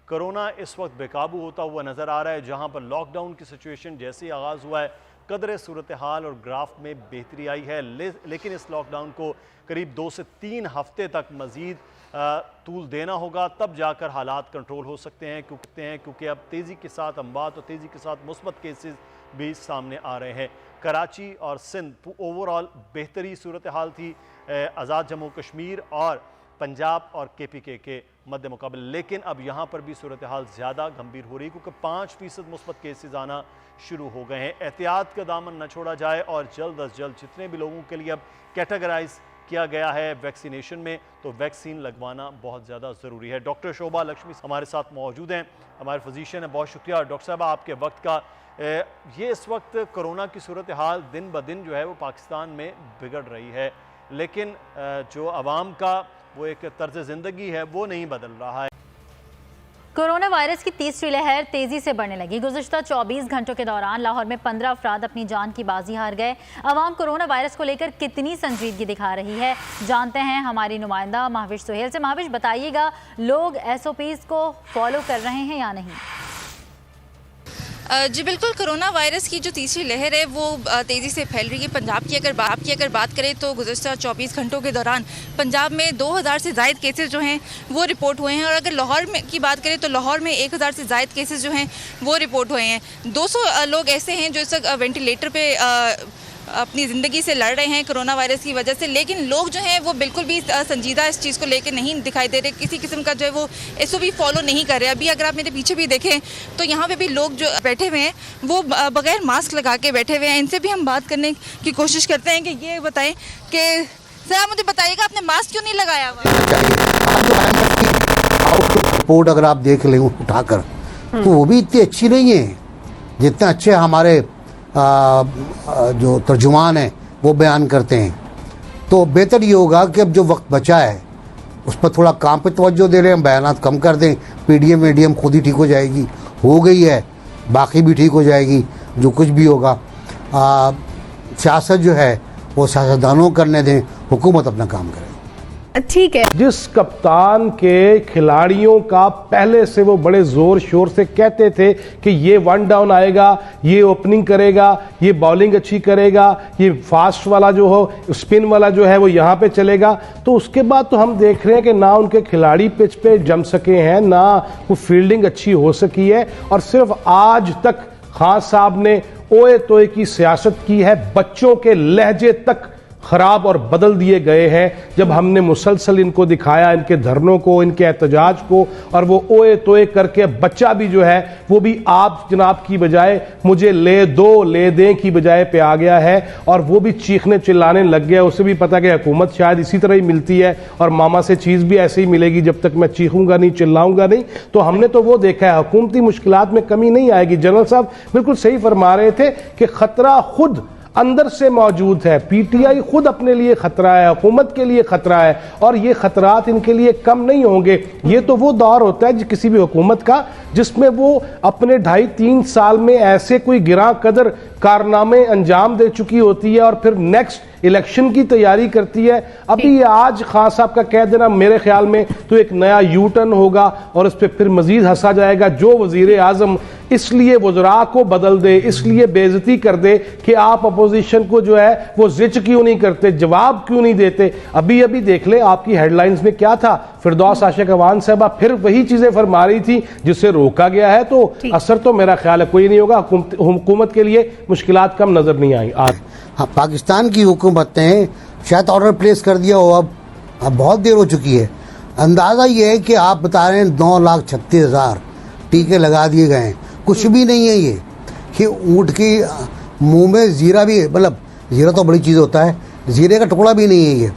Corona इस वक्त बेकाबू होता हुआ नज़र आ रहा है। जहां पर लॉकडाउन की सिचुएशन जैसे ही आगाज़ हुआ है, कदर सूरत हाल और ग्राफ में बेहतरी आई है, लेकिन इस लॉकडाउन को करीब 2 से 3 हफ्ते तक मज़ीद तूल देना होगा, तब जाकर हालात कंट्रोल हो सकते हैं। क्योंकि अब तेज़ी के साथ अमवात और तेज़ी के साथ मुस्बत केसेस भी सामने आ रहे हैं। कराची और सिंध ओवरऑल बेहतरी सूरत हाल थी आज़ाद जम्मू कश्मीर और पंजाब और KPK के मद्दे मुकाबले, लेकिन अब यहाँ पर भी सूरत हाल ज़्यादा गंभीर हो रही है क्योंकि 5% मुस्बत केसेस आना शुरू हो गए हैं। एहतियात का दामन न छोड़ा जाए और जल्द अज जल्द जितने भी लोगों के लिए अब कैटेगराइज किया गया है वैक्सीनेशन में, तो वैक्सीन लगवाना बहुत ज़्यादा ज़रूरी है। डॉक्टर शोभा लक्ष्मी हमारे साथ मौजूद हैं, हमारे फिजिशियन हैं। बहुत शुक्रिया डॉक्टर साहब आपके वक्त का। ये इस वक्त कोरोना की सूरत हाल दिन ब दिन जो है वो पाकिस्तान में बिगड़ रही है, लेकिन जो आवाम का वो एक तर्ज ज़िंदगी है वो नहीं बदल रहा है। कोरोना वायरस की तीसरी लहर तेजी से बढ़ने लगी। गुज़िश्ता 24 घंटों के दौरान लाहौर में 15 अफराद अपनी जान की बाजी हार गए। अवाम कोरोना वायरस को लेकर कितनी संजीदगी दिखा रही है, जानते हैं हमारी नुमाइंदा महाविश सुहेल से। महाविश, बताइएगा लोग SOPs को फॉलो कर रहे हैं या नहीं? जी बिल्कुल, कोरोना वायरस की जो तीसरी लहर है वो तेज़ी से फैल रही है। पंजाब की अगर बात करें तो गुज़श्ता 24 घंटों के दौरान पंजाब में 2000 से ज़ायद केसेस जो हैं वो रिपोर्ट हुए हैं, और अगर लाहौर में की बात करें तो लाहौर में 1000 से ज़ायद केसेस जो हैं वो रिपोर्ट हुए हैं। 200 लोग ऐसे हैं जो इस वक्त वेंटिलेटर पे अपनी ज़िंदगी से लड़ रहे हैं कोरोना वायरस की वजह से, लेकिन लोग जो हैं वो बिल्कुल भी संजीदा इस चीज़ को लेकर नहीं दिखाई दे रहे। किसी किस्म का जो है वो SOP फॉलो नहीं कर रहे। अभी अगर आप मेरे पीछे भी देखें तो यहाँ पे भी लोग जो बैठे हुए हैं वो बगैर मास्क लगा के बैठे हुए हैं। इनसे भी हम बात करने की कोशिश करते हैं कि ये बताएं कि सर आप मुझे बताइएगा आपने मास्क क्यों नहीं लगाया हुआ? रिपोर्ट अगर आप देख लें उठाकर तो वो भी इतनी अच्छी नहीं है जितने अच्छे हमारे जो तर्जुमान हैं वो बयान करते हैं। तो बेहतर ये होगा कि अब जो वक्त बचा है उस पर थोड़ा काम पे तवज्जो दे रहे हैं, बयानात कम कर दें। PDM मीडियम खुद ही ठीक हो जाएगी, हो गई है, बाकी भी ठीक हो जाएगी जो कुछ भी होगा। सियासत जो है वो सियासतदानों करने दें, हुकूमत अपना काम करे। ठीक है। जिस कप्तान के खिलाड़ियों का पहले से वो बड़े जोर शोर से कहते थे कि ये 1 डाउन आएगा, ये ओपनिंग करेगा, ये बॉलिंग अच्छी करेगा, ये फास्ट वाला जो हो स्पिन वाला जो है वो यहाँ पे चलेगा, तो उसके बाद तो हम देख रहे हैं कि ना उनके खिलाड़ी पिच पे जम सके हैं, ना वो फील्डिंग अच्छी हो सकी है, और सिर्फ आज तक खान साहब ने ओए तोए की सियासत की है। बच्चों के लहजे तक खराब और बदल दिए गए हैं। जब हमने मुसलसल इनको दिखाया, इनके धरनों को, इनके एहतजाज को, और वो ओए तोए करके बच्चा भी जो है वो भी आप जनाब की बजाय मुझे ले दो ले दें की बजाय पे आ गया है, और वो भी चीखने चिल्लाने लग गया। उसे भी पता कि हुकूमत शायद इसी तरह ही मिलती है और मामा से चीज़ भी ऐसे ही मिलेगी, जब तक मैं चीखूंगा नहीं, चिल्लाऊंगा नहीं। तो हमने तो वो देखा है, हुकूमती मुश्किलात में कमी नहीं आएगी। जनरल साहब बिल्कुल सही फरमा रहे थे कि खतरा खुद अंदर से मौजूद है। PTI खुद अपने लिए खतरा है, हुकूमत के लिए खतरा है, और ये खतरात इनके लिए कम नहीं होंगे। ये तो वो दौर होता है किसी भी हुकूमत का जिसमें वो अपने 2.5-3 साल में ऐसे कोई गिरा कदर कारनामे अंजाम दे चुकी होती है और फिर नेक्स्ट इलेक्शन की तैयारी करती है। अभी आज खान साहब का कह देना मेरे ख्याल में तो एक नया U-टर्न होगा और उस पर फिर मजीद हंसा जाएगा। जो वजीर आजम इसलिए वज़रा को बदल दे, इसलिए बेइज्जती कर दे कि आप अपोजिशन को जो है वो जिच क्यों नहीं करते, जवाब क्यों नहीं देते। अभी अभी देख ले आपकी हेडलाइंस में क्या था, फिरदौस आशिक अवान साहबा फिर वही चीजें फरमा रही थी जिससे रोका गया है। तो असर तो मेरा ख्याल है कोई नहीं होगा। हुकूमत के लिए मुश्किलात कम नजर नहीं आई आज। हाँ, पाकिस्तान की हुकूमत ने शायद ऑर्डर प्लेस कर दिया हो, अब बहुत देर हो चुकी है। अंदाज़ा ये है कि आप बता रहे हैं 9,36,000 टीके लगा दिए गए हैं। कुछ भी नहीं है ये कि ऊँट की मुंह में जीरा भी, मतलब जीरा तो बड़ी चीज़ होता है, जीरे का टुकड़ा भी नहीं है ये।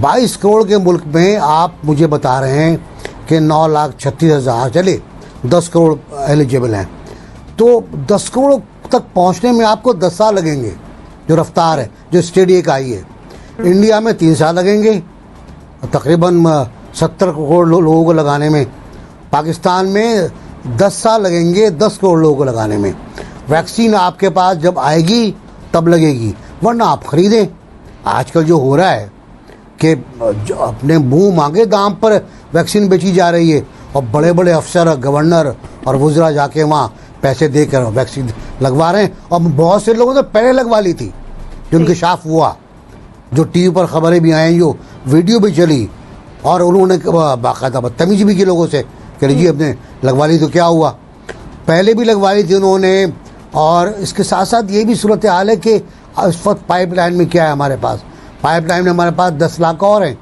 22 करोड़ के मुल्क में आप मुझे बता रहे हैं कि 9,36,000, चले 10 करोड़ एलिजिबल हैं, तो 10 करोड़ तक पहुंचने में आपको 10 साल लगेंगे। जो रफ्तार है, जो स्टेडी का आई है, इंडिया में 3 साल लगेंगे तकरीबन 70 करोड़ लोगों को लगाने में। पाकिस्तान में 10 साल लगेंगे 10 करोड़ लोगों को लगाने में। वैक्सीन आपके पास जब आएगी तब लगेगी, वरना आप खरीदें। आजकल जो हो रहा है कि अपने मुंह मांगे दाम पर वैक्सीन बेची जा रही है, और बड़े बड़े अफसर, गवर्नर और वुज़रा जाके वहाँ पैसे देकर वैक्सीन लगवा रहे हैं। और बहुत से लोगों ने पहले लगवा ली थी, जो उनके साफ हुआ, जो टीवी पर खबरें भी आई, जो वीडियो भी चली, और उन्होंने बाकायदा बदतमीजी भी की लोगों से कि जी अपने लगवा ली तो क्या हुआ, पहले भी लगवा ली थी उन्होंने। और इसके साथ साथ ये भी सूरत हाल है कि इस वक्त पाइपलाइन में क्या है, हमारे पास पाइपलाइन में हमारे पास 10 लाख और हैं,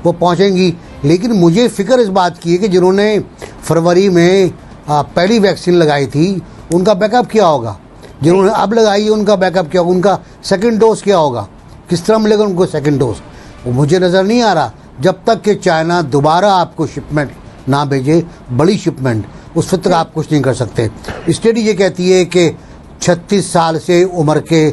वो पहुंचेंगी। लेकिन मुझे फ़िक्र इस बात की है कि जिन्होंने फरवरी में पहली वैक्सीन लगाई थी उनका बैकअप क्या होगा, जिन्होंने अब लगाई है उनका बैकअप क्या होगा, उनका सेकंड डोज क्या होगा, किस तरह मिलेगा उनको सेकंड डोज, वो मुझे नज़र नहीं आ रहा। जब तक कि चाइना दोबारा आपको शिपमेंट ना भेजे, बड़ी शिपमेंट, उस वक्त तक आप कुछ नहीं कर सकते। स्टडी ये कहती है कि 36 साल से उम्र के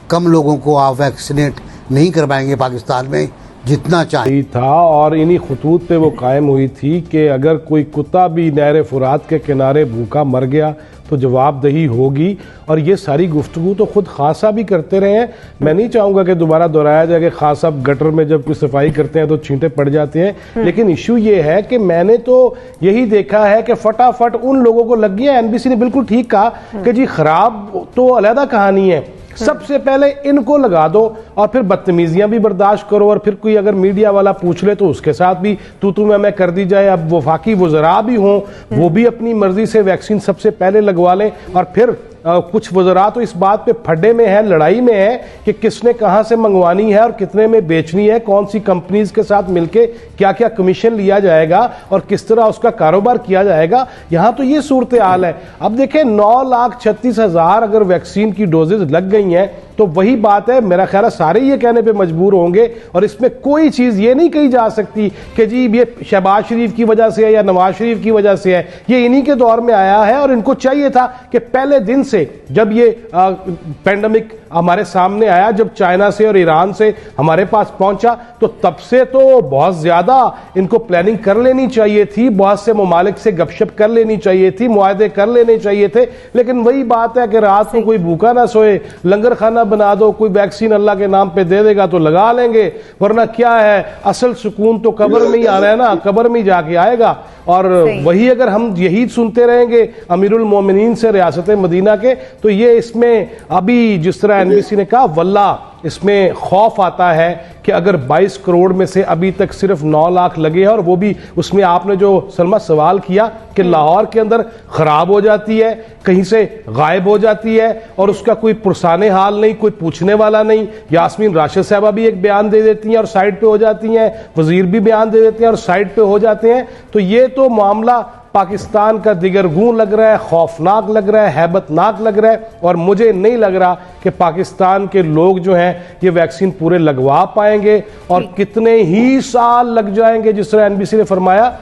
कम लोगों को आप वैक्सीनेट नहीं कर पाएंगे पाकिस्तान में जितना चाहिए था। और इन्हीं खतूत पे वो कायम हुई थी कि अगर कोई कुत्ता भी नहर फुरात के किनारे भूखा मर गया तो जवाबदेही होगी। और ये सारी गुफ्तगू तो खुद खान साहब भी करते रहे हैं। मैं नहीं चाहूँगा कि दोबारा दोहराया जाए कि खान साहब गटर में जब कोई सफाई करते हैं तो छींटे पड़ जाते हैं। लेकिन इशू ये है कि मैंने तो यही देखा है कि फटाफट उन लोगों को लग गया। एनबीसी ने बिल्कुल ठीक कहा कि जी खराब तो अलहदा कहानी है, सबसे पहले इनको लगा दो और फिर बदतमीजियां भी बर्दाश्त करो। और फिर कोई अगर मीडिया वाला पूछ ले तो उसके साथ भी तू मैं कर दी जाए। अब वफाकी वज़रा भी हों, वो भी अपनी मर्जी से वैक्सीन सबसे पहले लगवा लें। और फिर कुछ वज़रा तो इस बात पे फड्डे में है, लड़ाई में है कि किसने कहां से मंगवानी है और कितने में बेचनी है, कौन सी कंपनीज के साथ मिलके क्या क्या कमीशन लिया जाएगा और किस तरह उसका कारोबार किया जाएगा। यहां तो ये सूरत हाल है। अब देखें 9,36,000 अगर वैक्सीन की डोजेज लग गई हैं तो वही बात है, मेरा ख्याल है सारे ये कहने पे मजबूर होंगे। और इसमें कोई चीज ये नहीं कही जा सकती कि जी ये शहबाज शरीफ की वजह से है या नवाज शरीफ की वजह से है। ये इन्हीं के दौर में आया है और इनको चाहिए था कि पहले दिन से जब ये पेंडेमिक हमारे सामने आया, जब चाइना से और ईरान से हमारे पास पहुंचा, तो तब से तो बहुत ज्यादा इनको प्लानिंग कर लेनी चाहिए थी, बहुत से ममालिक से गपशप कर लेनी चाहिए थी, मुआहदे कर लेने चाहिए थे। लेकिन वही बात है कि रात को कोई भूखा ना सोए, लंगर खाना बना दो, कोई वैक्सीन अल्लाह के नाम पे दे देगा तो लगा लेंगे, वरना क्या है, असल सुकून तो कब्र में ही आना है ना, कब्र में ही जाके आएगा। और वही अगर हम यही सुनते रहेंगे अमीरुल मोमिनीन से रियासत मदीना के, तो ये इसमें अभी जिस तरह एनबीसी ने कहा, वल्ला इसमें खौफ आता है कि अगर 22 करोड़ में से अभी तक सिर्फ 9 लाख लगे हैं, और वो भी उसमें आपने जो सलमा सवाल किया कि लाहौर के अंदर खराब हो जाती है, कहीं से गायब हो जाती है और उसका कोई पुरसाने हाल नहीं, कोई पूछने वाला नहीं। यास्मीन राशिद साहबा भी एक बयान दे देती हैं और साइड पे हो जाती हैं, वजीर भी बयान दे देते हैं और साइड पे हो जाते हैं। तो ये तो मामला पाकिस्तान का दिगरगूं लग रहा है, खौफनाक लग रहा है, हैबतनाक लग रहा है। और मुझे नहीं लग रहा कि पाकिस्तान के लोग जो हैं ये वैक्सीन पूरे लगवा पाएंगे और कितने ही साल लग जाएंगे जिस तरह एनबीसी ने फरमाया।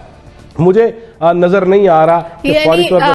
मुझे नजर नहीं आ रहा कि फौरी तौर पर